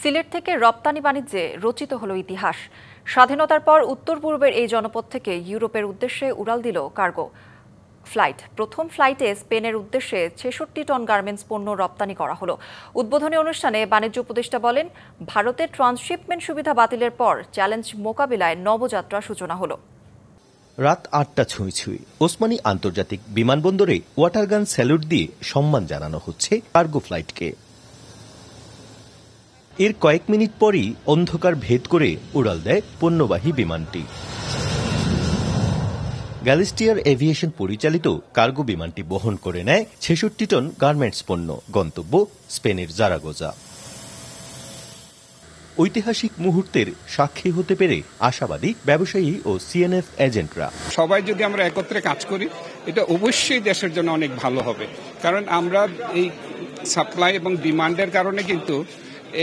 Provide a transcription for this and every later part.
সিলেট থেকে রপ্তানি বাণিজ্যে রচিত হলো ইতিহাস। স্বাধীনতার পর উত্তর পূর্বের এই জনপদ থেকে ইউরোপের উদ্দেশ্যে উড়াল দিল কার্গো ফ্লাইট। প্রথম ফ্লাইটে স্পেনের উদ্দেশ্যে ৬৬ টন গার্মেন্টস পণ্য রপ্তানি করা হলো। উদ্বোধনী অনুষ্ঠানে বাণিজ্য উপদেষ্টা বলেন, ভারতের ট্রান্সশিপমেন্ট সুবিধা বাতিলের পর চ্যালেঞ্জ মোকাবিলায় নবযাত্রার সূচনা হলো। রাত ৮টা ছুঁই ওসমানী আন্তর্জাতিক বিমানবন্দরে ওয়াটারগান স্যালুট দিয়ে সম্মান জানানো হচ্ছে কার্গো ফ্লাইটকে। এর কয়েক মিনিট পরই অন্ধকার ভেদ করে উড়াল দেয় পণ্যবাহী বিমানটি। গ্যালিস্টিয়ার এভিয়েশন পরিচালিত কার্গো বিমানটি বহন করে নেয় ৬৬ টন গার্মেন্টস পণ্য। গন্তব্য স্পেনের জারাগোজা। ঐতিহাসিক মুহূর্তের সাক্ষী হতে পেরে আশাবাদী ব্যবসায়ী ও সিএনএফ এজেন্টরা। সবাই যদি আমরা একত্রে কাজ করি, এটা অবশ্যই দেশের জন্য অনেক ভালো হবে। কারণ আমরা এই সাপ্লাই এবং ডিমান্ডের কারণে কিন্তু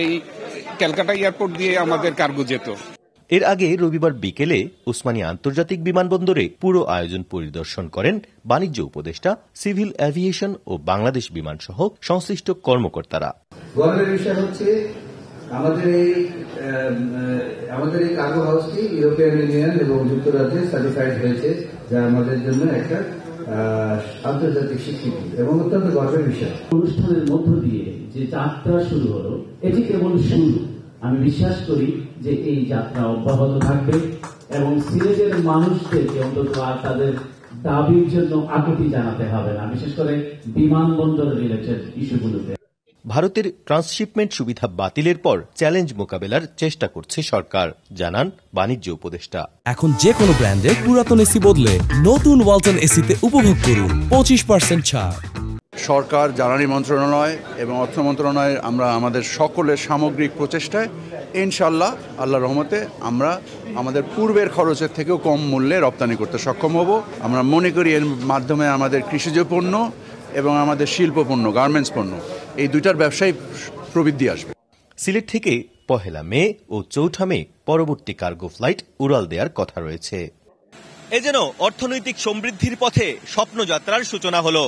এই ক্যালকাটা এয়ারপোর্ট দিয়ে আমাদের কার্গো যেত। এর আগে রবিবার বিকেলে ওসমানী আন্তর্জাতিক বিমানবন্দরে পুরো আয়োজন পরিদর্শন করেন বাণিজ্য উপদেষ্টা, সিভিল এভিয়েশন ও বাংলাদেশ বিমান সহ সংশ্লিষ্ট কর্মকর্তারা। গর্বের বিষয় হচ্ছে আমাদের এই কার্গো হাউসটি ইউরোপিয়ান ইউনিয়ন এবং যুক্তরাজ্যে সার্টিফাইড হয়েছে, যা আমাদের জন্য একটা আন্তর্জাতিক স্বীকৃতি এবং অত্যন্ত গর্বের বিষয়। অনুষ্ঠানের মধ্য দিয়ে যে যাত্রা শুরু হলো, এটি কেবল শুরু। আমি বিশ্বাস করি যে এই যাত্রা অব্যাহত থাকবে এবং সিলেটের মানুষদেরকে অন্তত আর তাদের দাবির জন্য আকুতি জানাতে হবে না, বিশেষ করে বিমানবন্দর রিলেটেড ইস্যুগুলোতে। ভারতের ট্রান্সশিপমেন্ট সুবিধা বাতিলের পর চ্যালেঞ্জ মোকাবেলার চেষ্টা করছে সরকার, জানান বাণিজ্য উপদেষ্টা। এখন যে কোনো ব্র্যান্ডের পুরাতন এসি বদলে নতুন ওয়ালটন এসিতে উপভোগ করুন ২৫% ছাড়। সরকার, জ্বালানি মন্ত্রণালয় এবং অর্থ মন্ত্রণালয়, আমরা আমাদের সকলের সামগ্রিক প্রচেষ্টায় ইনশাআল্লাহ আল্লাহর রহমতে আমরা আমাদের পূর্বের খরচের থেকেও কম মূল্যে রপ্তানি করতে সক্ষম হব। আমরা মনে করি এর মাধ্যমে আমাদের কৃষিজ পণ্য এবং আমাদের শিল্প পণ্য, গার্মেন্টস পণ্য, এই দুইটার ব্যবসায় প্রবৃদ্ধি আসবে। সিলেট থেকে ১লা মে ও ৪ঠা মে পরবর্তী কার্গো ফ্লাইট উড়াল দেওয়ার কথা রয়েছে। এ যেন অর্থনৈতিক সমৃদ্ধির পথে স্বপ্নযাত্রার সূচনা হলো।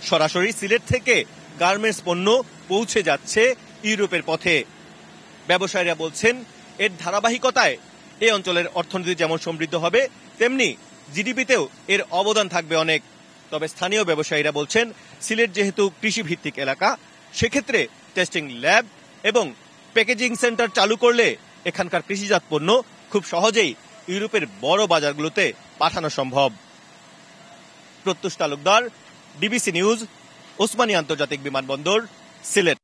সরাসরি সিলেট থেকে গার্মেন্টস পণ্য পৌঁছে যাচ্ছে ইউরোপের পথে। ব্যবসায়ীরা বলছেন, এর ধারাবাহিকতায় এই অঞ্চলের অর্থনীতি যেমন সমৃদ্ধ হবে, তেমনি জিডিপিতেও এর অবদান থাকবে অনেক। তবে স্থানীয় ব্যবসায়ীরা বলছেন, সিলেট যেহেতু কৃষিভিত্তিক এলাকা, সেক্ষেত্রে টেস্টিং ল্যাব এবং প্যাকেজিং সেন্টার চালু করলে এখানকার কৃষিজাত পণ্য খুব সহজেই ইউরোপের বড় বাজারগুলোতে পাঠানো সম্ভব। প্রত্যুষ তালুকদার, ডিবিসি নিউজ, ওসমানী আন্তর্জাতিক বিমানবন্দর, সিলেট।